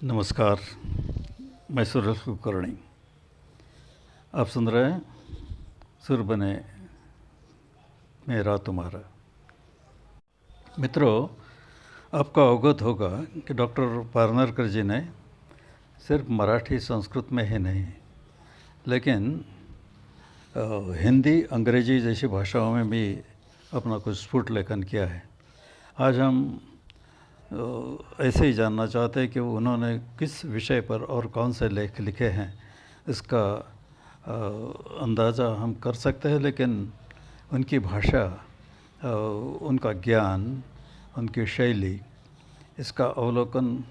नमस्कार। मैं सुरेश कुलकर्णी। आप सुन रहे हैं सुर बने मेरा तुम्हारा। मित्रों, आपको अवगत होगा कि डॉक्टर पारनेरकर जी ने सिर्फ मराठी संस्कृत में ही नहीं लेकिन हिंदी अंग्रेजी जैसी भाषाओं में भी अपना कुछ स्फुट लेखन किया है। आज हम ऐसे ही जानना चाहते हैं कि उन्होंने किस विषय पर और कौन से लेख लिखे हैं। इसका अंदाज़ा हम कर सकते हैं, लेकिन उनकी भाषा, उनका ज्ञान, उनकी शैली, इसका अवलोकन,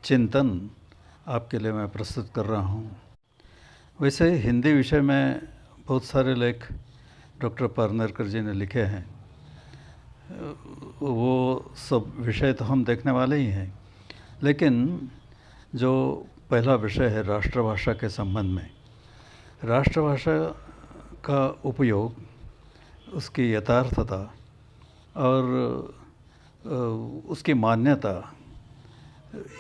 चिंतन आपके लिए मैं प्रस्तुत कर रहा हूँ। वैसे हिंदी विषय में बहुत सारे लेख डॉक्टर पारनेरकर जी ने लिखे हैं। वो सब विषय तो हम देखने वाले ही हैं, लेकिन जो पहला विषय है राष्ट्रभाषा के संबंध में, राष्ट्रभाषा का उपयोग, उसकी यथार्थता और उसकी मान्यता,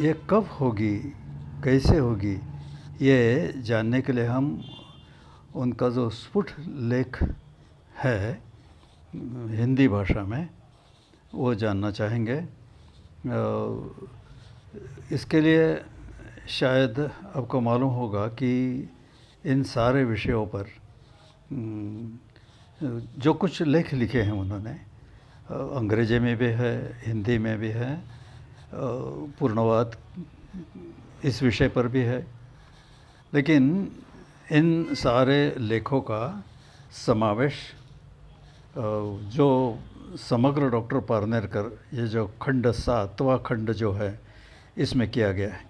ये कब होगी, कैसे होगी, ये जानने के लिए हम उनका जो स्फुट लेख है हिंदी भाषा में वो जानना चाहेंगे। इसके लिए शायद आपको मालूम होगा कि इन सारे विषयों पर जो कुछ लेख लिखे हैं उन्होंने, अंग्रेजी में भी है, हिंदी में भी है, पूर्णवाद इस विषय पर भी है, लेकिन इन सारे लेखों का समावेश जो समग्र डॉक्टर पारनेरकर, ये जो खंड 7वां खंड जो है, इसमें किया गया है।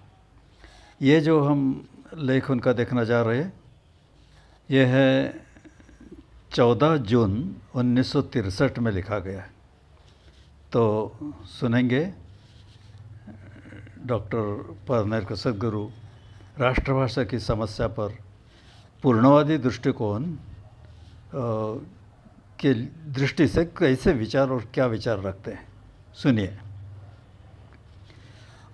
ये जो हम लेख उनका देखना जा रहे हैं, ये है 14 जून 1963 में लिखा गया है। तो सुनेंगे डॉक्टर पारनेरकर सद्गुरु राष्ट्रभाषा की समस्या पर पूर्णवादी दृष्टिकोण की दृष्टि से कैसे विचार और क्या विचार रखते हैं। सुनिए।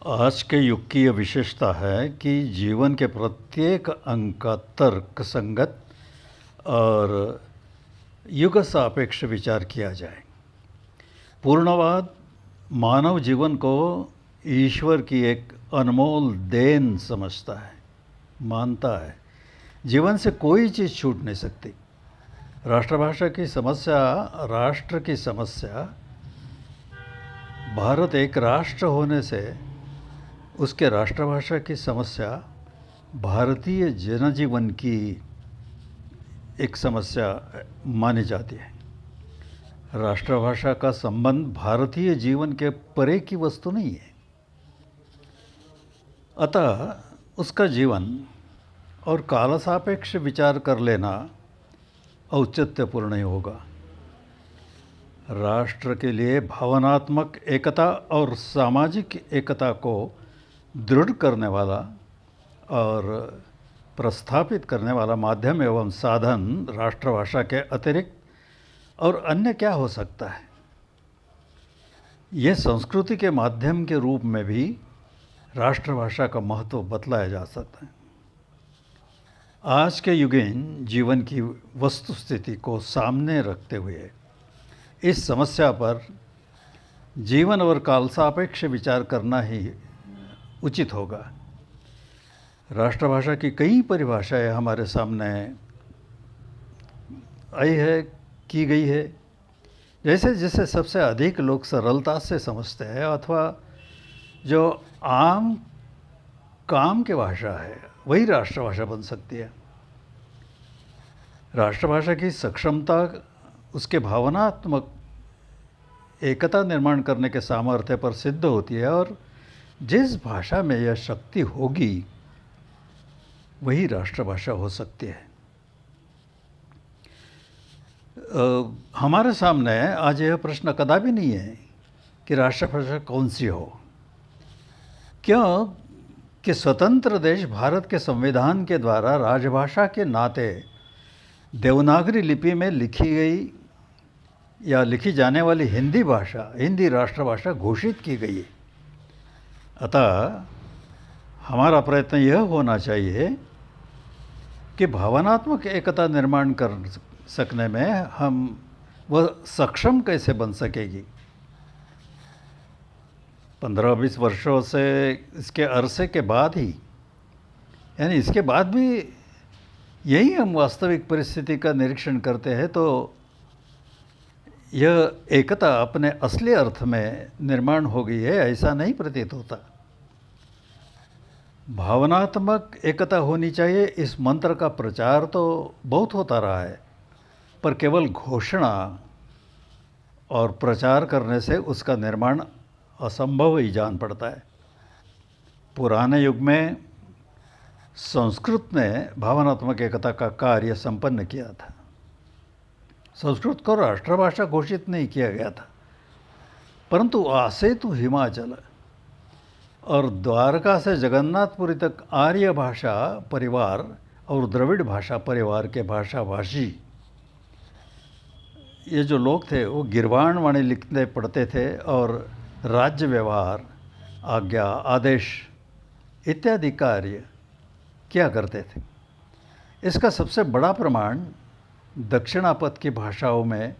आज के युग की यह विशेषता है कि जीवन के प्रत्येक अंग का तर्क संगत और युग सापेक्ष विचार किया जाए। पूर्णवाद मानव जीवन को ईश्वर की एक अनमोल देन समझता है, मानता है। जीवन से कोई चीज़ छूट नहीं सकती। राष्ट्रभाषा की समस्या, राष्ट्र की समस्या, भारत एक राष्ट्र होने से उसके राष्ट्रभाषा की समस्या भारतीय जनजीवन की एक समस्या मानी जाती है। राष्ट्रभाषा का संबंध भारतीय जीवन के परे की वस्तु नहीं है, अतः उसका जीवन और कालसापेक्ष विचार कर लेना औचित्यपूर्ण ही होगा। राष्ट्र के लिए भावनात्मक एकता और सामाजिक एकता को दृढ़ करने वाला और प्रस्थापित करने वाला माध्यम एवं साधन राष्ट्रभाषा के अतिरिक्त और अन्य क्या हो सकता है। ये संस्कृति के माध्यम के रूप में भी राष्ट्रभाषा का महत्व बतलाया जा सकता है। आज के युगीन जीवन की वस्तुस्थिति को सामने रखते हुए इस समस्या पर जीवन और काल सापेक्ष विचार करना ही उचित होगा। राष्ट्रभाषा की कई परिभाषाएं हमारे सामने आई है, की गई है। जैसे जिसे सबसे अधिक लोग सरलता से समझते हैं अथवा जो आम काम की भाषा है, वही राष्ट्रभाषा बन सकती है। राष्ट्रभाषा की सक्षमता उसके भावनात्मक एकता निर्माण करने के सामर्थ्य पर सिद्ध होती है, और जिस भाषा में यह शक्ति होगी वही राष्ट्रभाषा हो सकती है। हमारे सामने आज यह प्रश्न कदापि नहीं है कि राष्ट्रभाषा कौन सी हो, क्यों कि स्वतंत्र देश भारत के संविधान के द्वारा राजभाषा के नाते देवनागरी लिपि में लिखी गई या लिखी जाने वाली हिंदी भाषा, हिंदी राष्ट्रभाषा घोषित की गई है। अतः हमारा प्रयत्न यह होना चाहिए कि भावनात्मक एकता निर्माण कर सकने में हम वह सक्षम कैसे बन सकेगी। 15-20 वर्षों से इसके अरसे के बाद ही, यानी इसके बाद भी यही हम वास्तविक परिस्थिति का निरीक्षण करते हैं तो यह एकता अपने असली अर्थ में निर्माण हो गई है ऐसा नहीं प्रतीत होता। भावनात्मक एकता होनी चाहिए, इस मंत्र का प्रचार तो बहुत होता रहा है, पर केवल घोषणा और प्रचार करने से उसका निर्माण असंभव ही जान पड़ता है। पुराने युग में संस्कृत ने भावनात्मक एकता का कार्य संपन्न किया था। संस्कृत को राष्ट्रभाषा घोषित नहीं किया गया था, परंतु आसेतु हिमाचल और द्वारका से जगन्नाथपुरी तक आर्य भाषा परिवार और द्रविड़ भाषा परिवार के भाषाभाषी ये जो लोग थे वो गिरवाण वाणी लिखते पढ़ते थे और राज्य व्यवहार, आज्ञा, आदेश इत्यादि कार्य किया करते थे। इसका सबसे बड़ा प्रमाण दक्षिणापथ की भाषाओं में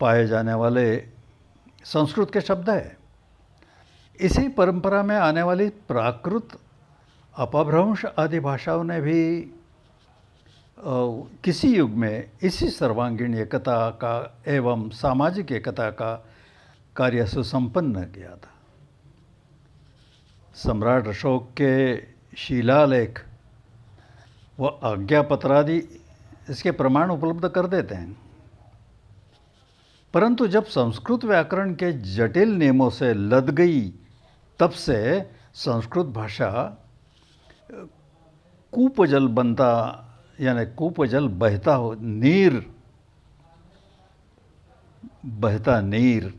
पाए जाने वाले संस्कृत के शब्द है। इसी परंपरा में आने वाली प्राकृत, अपभ्रंश आदि भाषाओं ने भी किसी युग में इसी सर्वांगीण एकता का एवं सामाजिक एकता का कार्य सुसंपन्न किया था। सम्राट अशोक के शिलालेख व आज्ञापत्रादि इसके प्रमाण उपलब्ध कर देते हैं, परंतु जब संस्कृत व्याकरण के जटिल नियमों से लद गई तब से संस्कृत भाषा कूपजल बनता, यानी कूपजल बहता हो, बहता नीर,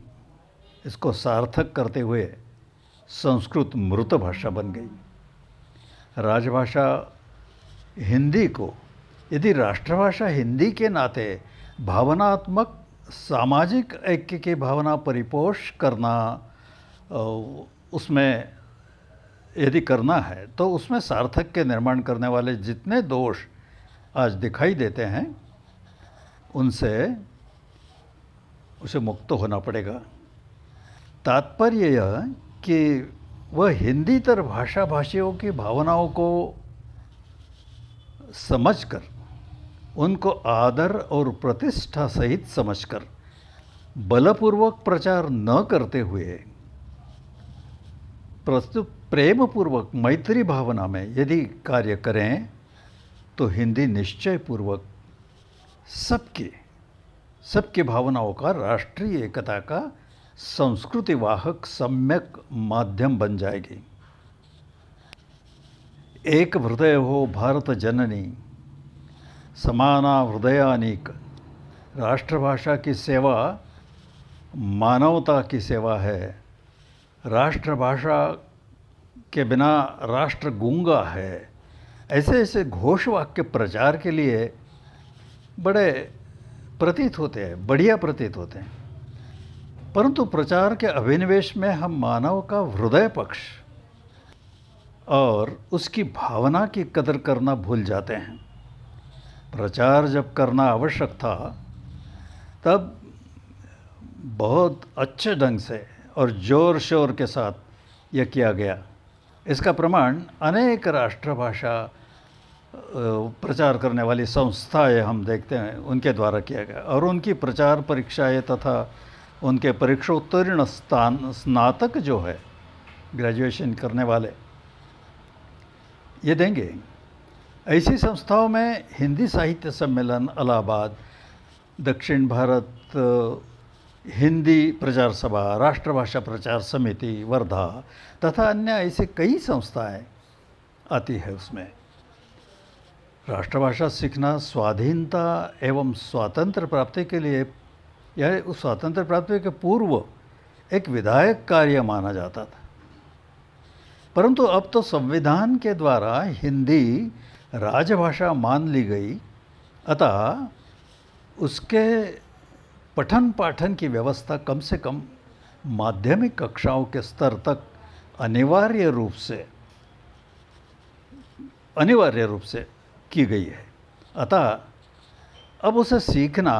इसको सार्थक करते हुए संस्कृत मृत भाषा बन गई। राजभाषा हिंदी को यदि राष्ट्रभाषा हिंदी के नाते भावनात्मक सामाजिक ऐक्य की भावना परिपोष करना उसमें यदि करना है तो उसमें सार्थक के निर्माण करने वाले जितने दोष आज दिखाई देते हैं उनसे उसे मुक्त होना पड़ेगा। तात्पर्य यह कि वह हिंदीतर भाषाभाषियों की भावनाओं को समझकर, उनको आदर और प्रतिष्ठा सहित समझकर बलपूर्वक प्रचार न करते हुए प्रस्तुत प्रेमपूर्वक मैत्री भावना में यदि कार्य करें तो हिंदी निश्चय पूर्वक सबकी भावनाओं का राष्ट्रीय एकता का संस्कृति वाहक सम्यक माध्यम बन जाएगी। एक हृदय हो भारत जननी, समाना हृदयानीक। राष्ट्रभाषा की सेवा मानवता की सेवा है। राष्ट्रभाषा के बिना राष्ट्र गूंगा है। ऐसे ऐसे घोष वाक्य प्रचार के लिए बड़े प्रतीत होते हैं, बढ़िया प्रतीत होते हैं, परंतु प्रचार के अभिनिवेश में हम मानव का हृदय पक्ष और उसकी भावना की कदर करना भूल जाते हैं। प्रचार जब करना आवश्यक था तब बहुत अच्छे ढंग से और ज़ोर शोर के साथ यह किया गया। इसका प्रमाण अनेक राष्ट्रभाषा प्रचार करने वाली संस्थाएं हम देखते हैं उनके द्वारा किया गया, और उनकी प्रचार परीक्षाएं तथा उनके परीक्षोत्तीर्ण स्नातक जो है ग्रेजुएशन करने वाले ये देंगे। ऐसी संस्थाओं में हिंदी साहित्य सम्मेलन इलाहाबाद, दक्षिण भारत हिंदी प्रचार सभा, राष्ट्रभाषा प्रचार समिति वर्धा तथा अन्य ऐसे कई संस्थाएं आती है। उसमें राष्ट्रभाषा सीखना स्वाधीनता एवं स्वातंत्र प्राप्ति के लिए या उस स्वातंत्र प्राप्ति के पूर्व एक विधायक कार्य माना जाता था, परंतु अब तो संविधान के द्वारा हिंदी राजभाषा मान ली गई, अतः उसके पठन पाठन की व्यवस्था कम से कम माध्यमिक कक्षाओं के स्तर तक अनिवार्य रूप से अनिवार्य रूप से की गई है। अतः अब उसे सीखना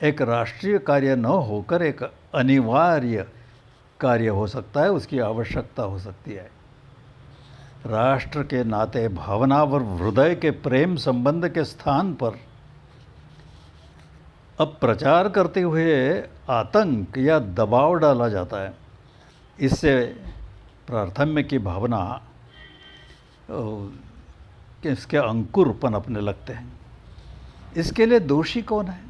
एक राष्ट्रीय कार्य न होकर एक अनिवार्य कार्य हो सकता है, उसकी आवश्यकता हो सकती है। राष्ट्र के नाते भावना और हृदय के प्रेम संबंध के स्थान पर अब प्रचार करते हुए आतंक या दबाव डाला जाता है। इससे प्राथम्य की भावना कि इसके अंकुर पनपने लगते हैं। इसके लिए दोषी कौन है?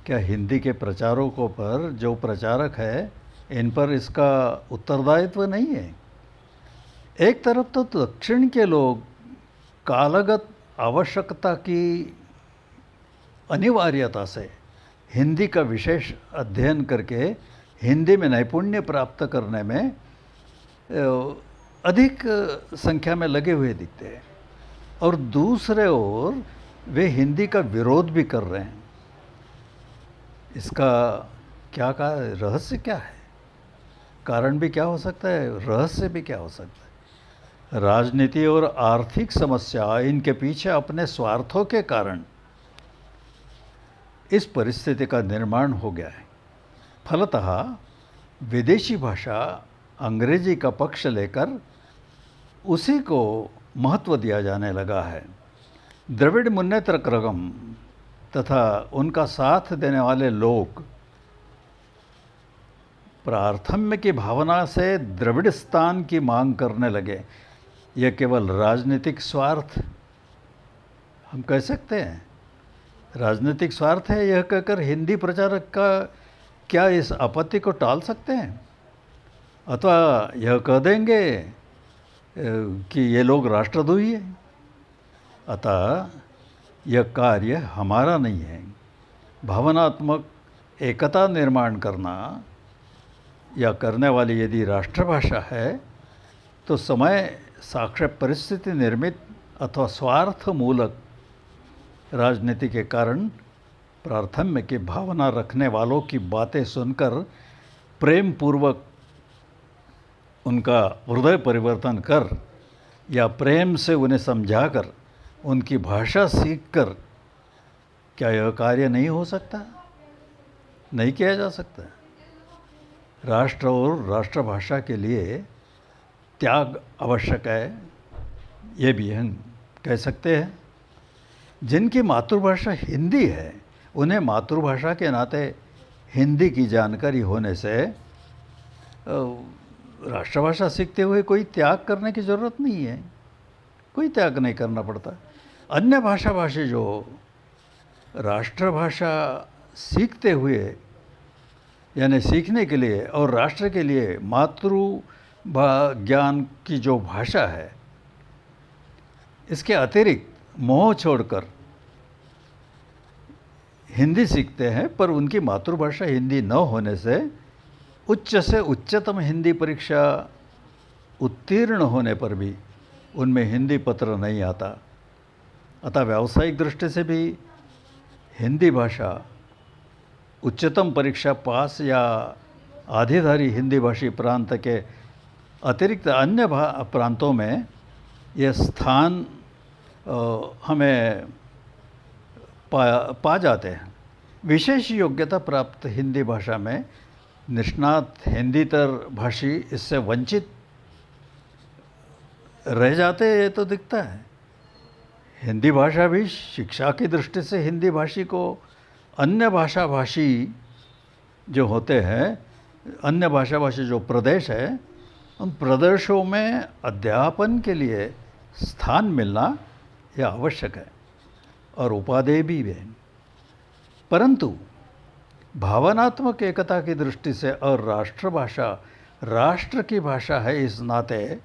क्या हिंदी के प्रचारकों पर जो प्रचारक है, इन पर इसका उत्तरदायित्व नहीं है? एक तरफ तो दक्षिण के लोग कालगत आवश्यकता की अनिवार्यता से हिंदी का विशेष अध्ययन करके हिंदी में नैपुण्य प्राप्त करने में अधिक संख्या में लगे हुए दिखते हैं, और दूसरे ओर वे हिंदी का विरोध भी कर रहे हैं। इसका क्या रहस्य क्या है? कारण भी क्या हो सकता है, रहस्य भी क्या हो सकता है? राजनीति और आर्थिक समस्या, इनके पीछे अपने स्वार्थों के कारण इस परिस्थिति का निर्माण हो गया है। फलतः विदेशी भाषा अंग्रेजी का पक्ष लेकर उसी को महत्व दिया जाने लगा है। द्रविड़ मुन्नेत्र कड़गम तथा उनका साथ देने वाले लोग प्राथम्य की भावना से द्रविड़स्तान की मांग करने लगे। यह केवल राजनीतिक स्वार्थ हम कह सकते हैं, राजनीतिक स्वार्थ है यह कहकर हिंदी प्रचारक का क्या इस आपत्ति को टाल सकते हैं? अथवा यह कह देंगे कि ये लोग राष्ट्रद्रोही हैं। अतः यह कार्य हमारा नहीं है। भावनात्मक एकता निर्माण करना या करने वाली यदि राष्ट्रभाषा है, तो समय साक्ष्य परिस्थिति निर्मित अथवा स्वार्थ मूलक राजनीति के कारण प्राथम्य की भावना रखने वालों की बातें सुनकर प्रेम पूर्वक उनका हृदय परिवर्तन कर या प्रेम से उन्हें समझाकर उनकी भाषा सीखकर क्या यह कार्य नहीं हो सकता? नहीं किया जा सकता? राष्ट्र और राष्ट्रभाषा के लिए त्याग आवश्यक है, ये भी हम कह सकते हैं। जिनकी मातृभाषा हिंदी है, उन्हें मातृभाषा के नाते हिंदी की जानकारी होने से राष्ट्रभाषा सीखते हुए कोई त्याग करने की ज़रूरत नहीं है, कोई त्याग नहीं करना पड़ता। अन्य भाषाभाषी जो राष्ट्रभाषा सीखते हुए यानी सीखने के लिए और राष्ट्र के लिए ज्ञान की जो भाषा है, इसके अतिरिक्त मोह छोड़कर हिंदी सीखते हैं, पर उनकी मातृभाषा हिंदी न होने से उच्च से उच्चतम हिंदी परीक्षा उत्तीर्ण होने पर भी उनमें हिंदी पत्र नहीं आता। अतः व्यावसायिक दृष्टि से भी हिंदी भाषा उच्चतम परीक्षा पास या आधिधारी हिंदी भाषी प्रांत के अतिरिक्त अन्य प्रांतों में यह स्थान हमें पा जाते हैं। विशेष योग्यता प्राप्त हिंदी भाषा में निष्णात हिंदीतर भाषी इससे वंचित रह जाते, ये तो दिखता है। हिंदी भाषा भी शिक्षा की दृष्टि से हिंदी भाषी को अन्य भाषाभाषी जो होते हैं, अन्य भाषाभाषी जो प्रदेश है, उन प्रदेशों में अध्यापन के लिए स्थान मिलना यह आवश्यक है और उपादेय भी है। परंतु भावनात्मक एकता की दृष्टि से और राष्ट्रभाषा राष्ट्र की भाषा है, इस नाते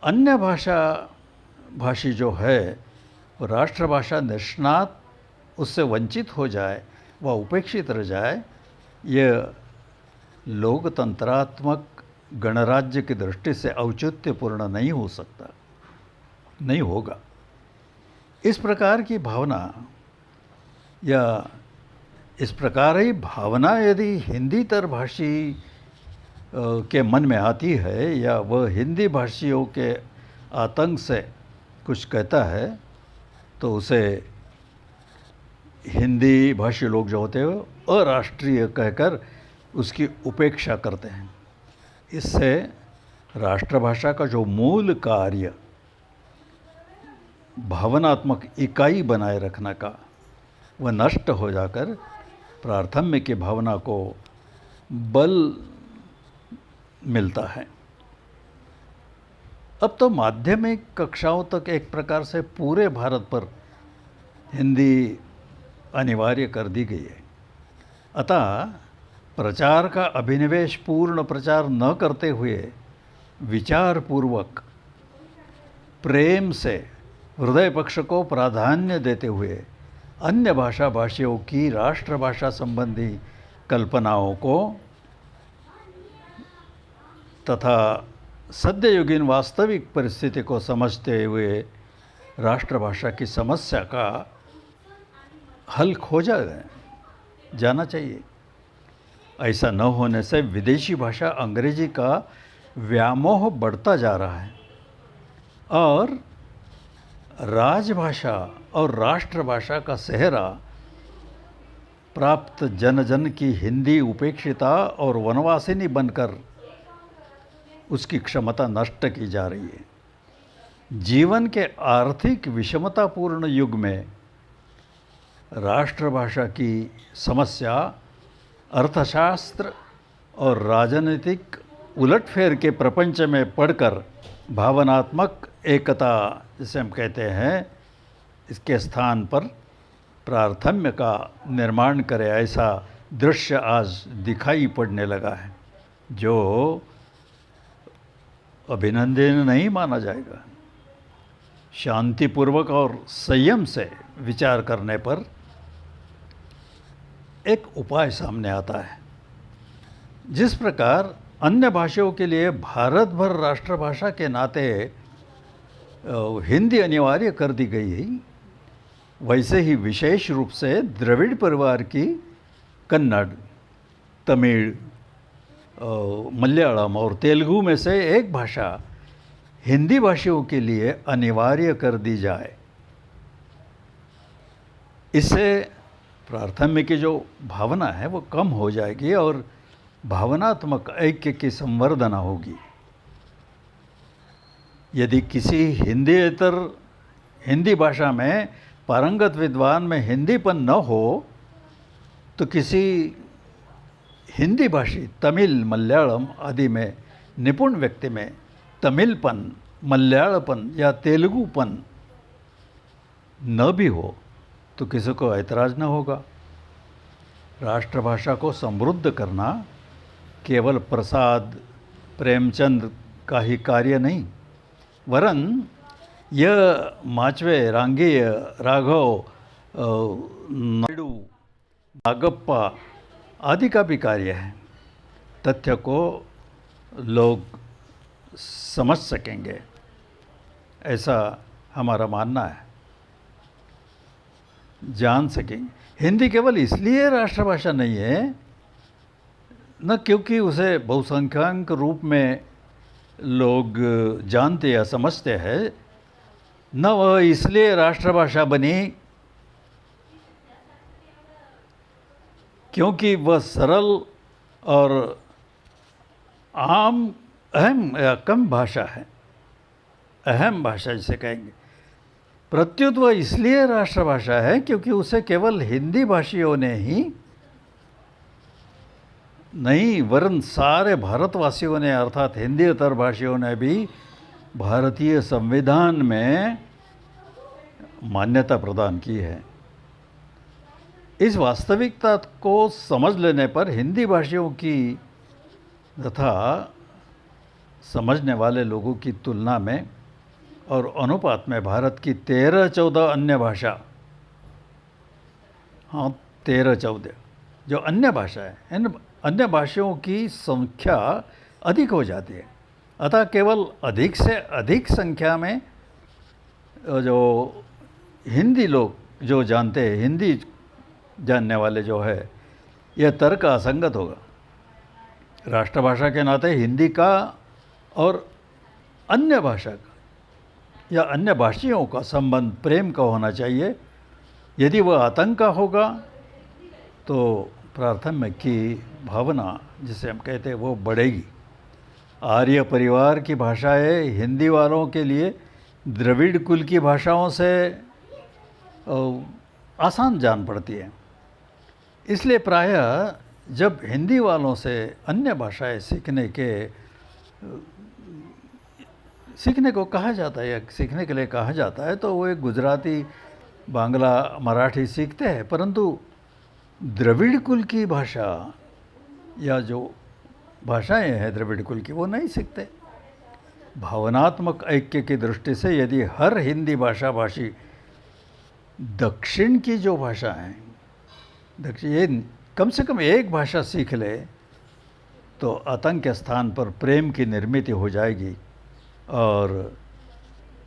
अन्य भाषाभाषी जो है वो राष्ट्रभाषा निष्णात उससे वंचित हो जाए व उपेक्षित रह जाए, यह लोकतंत्रात्मक गणराज्य की दृष्टि से औचित्यपूर्ण नहीं हो सकता, नहीं होगा। इस प्रकार की भावना या इस प्रकार ही भावना यदि हिंदीतर भाषी के मन में आती है या वह हिंदी भाषियों के आतंक से कुछ कहता है तो उसे हिंदी भाषी लोग जो होते हैं अराष्ट्रीय कहकर उसकी उपेक्षा करते हैं। इससे राष्ट्रभाषा का जो मूल कार्य भावनात्मक इकाई बनाए रखने का वह नष्ट हो जाकर प्राथम्य की भावना को बल मिलता है। अब तो माध्यमिक कक्षाओं तक एक प्रकार से पूरे भारत पर हिंदी अनिवार्य कर दी गई है। अतः प्रचार का अभिनिवेश पूर्ण प्रचार न करते हुए विचारपूर्वक प्रेम से हृदय पक्ष को प्राधान्य देते हुए अन्य भाषा भाषियों की राष्ट्रभाषा संबंधी कल्पनाओं को तथा सद्ययुगीन वास्तविक परिस्थिति को समझते हुए राष्ट्रभाषा की समस्या का हल खोजा जाना चाहिए। ऐसा न होने से विदेशी भाषा अंग्रेजी का व्यामोह बढ़ता जा रहा है और राजभाषा और राष्ट्रभाषा का सेहरा प्राप्त जन जन की हिंदी उपेक्षिता और वनवासिनी बनकर उसकी क्षमता नष्ट की जा रही है। जीवन के आर्थिक विषमतापूर्ण युग में राष्ट्रभाषा की समस्या अर्थशास्त्र और राजनीतिक उलटफेर के प्रपंच में पढ़कर भावनात्मक एकता जिसे हम कहते हैं इसके स्थान पर प्राथम्य का निर्माण करे, ऐसा दृश्य आज दिखाई पड़ने लगा है जो अभिनंदनीय नहीं माना जाएगा। शांतिपूर्वक और संयम से विचार करने पर एक उपाय सामने आता है। जिस प्रकार अन्य भाषाओं के लिए भारत भर राष्ट्रभाषा के नाते हिंदी अनिवार्य कर दी गई है, वैसे ही विशेष रूप से द्रविड़ परिवार की कन्नड़, तमिल, मलयालम और तेलुगु में से एक भाषा हिंदी भाषियों के लिए अनिवार्य कर दी जाए। इससे प्राथम्य की जो भावना है वो कम हो जाएगी और भावनात्मक ऐक्य की संवर्धना होगी। यदि किसी हिंदी भाषा में पारंगत विद्वान में हिंदीपन न हो तो किसी हिंदी भाषी तमिल, मलयालम आदि में निपुण व्यक्ति में तमिलपन, मलयालपन या तेलुगुपन न भी हो तो किसी को ऐतराज़ न होगा। राष्ट्रभाषा को समृद्ध करना केवल प्रसाद प्रेमचंद का ही कार्य नहीं, वरन यह माचवे, रांगीय, राघव, नायडू, नागप्पा आदि का भी कार्य है। तथ्य को लोग समझ सकेंगे, ऐसा हमारा मानना है, जान सकेंगे। हिंदी केवल इसलिए राष्ट्रभाषा नहीं है न क्योंकि उसे बहुसंख्यक रूप में लोग जानते या समझते हैं, न वह इसलिए राष्ट्रभाषा बनी क्योंकि वह सरल और आम अहम या कम भाषा है, अहम भाषा जिसे कहेंगे। प्रत्युत वह इसलिए राष्ट्रभाषा है क्योंकि उसे केवल हिंदी भाषियों ने ही नहीं वरन सारे भारतवासियों ने अर्थात हिंदीतर भाषियों ने भी भारतीय संविधान में मान्यता प्रदान की है। इस वास्तविकता को समझ लेने पर हिंदी भाषियों की तथा समझने वाले लोगों की तुलना में और अनुपात में भारत की 13-14 अन्य भाषा, हाँ 13-14 जो अन्य भाषा है, इन अन्य भाषाओं की संख्या अधिक हो जाती है। अतः केवल अधिक से अधिक संख्या में जो हिंदी लोग जो जानते हैं, हिंदी जानने वाले जो है, यह तर्क असंगत होगा। राष्ट्रभाषा के नाते हिंदी का और अन्य भाषा का या अन्य भाषियों का संबंध प्रेम का होना चाहिए। यदि वह आतंक का होगा तो प्राथम्य की भावना जिसे हम कहते हैं वो बढ़ेगी। आर्य परिवार की भाषाएं हिंदी वालों के लिए द्रविड़ कुल की भाषाओं से आसान जान पड़ती है। इसलिए प्रायः जब हिंदी वालों से अन्य भाषाएं सीखने को कहा जाता है या सीखने के लिए कहा जाता है तो वो एक गुजराती, बांग्ला, मराठी सीखते हैं, परंतु द्रविड़ कुल की भाषा या जो भाषाएं हैं द्रविड़ कुल की वो नहीं सीखते। भावनात्मक ऐक्य की दृष्टि से यदि हर हिंदी भाषा भाषी दक्षिण की जो भाषा है, दक्षिण, ये कम से कम एक भाषा सीख ले तो आतंक के स्थान पर प्रेम की निर्मित हो जाएगी और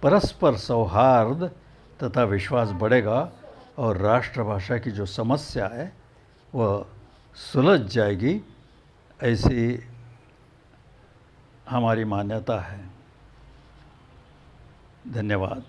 परस्पर सौहार्द तथा विश्वास बढ़ेगा और राष्ट्रभाषा की जो समस्या है वह सुलझ जाएगी, ऐसी हमारी मान्यता है। धन्यवाद।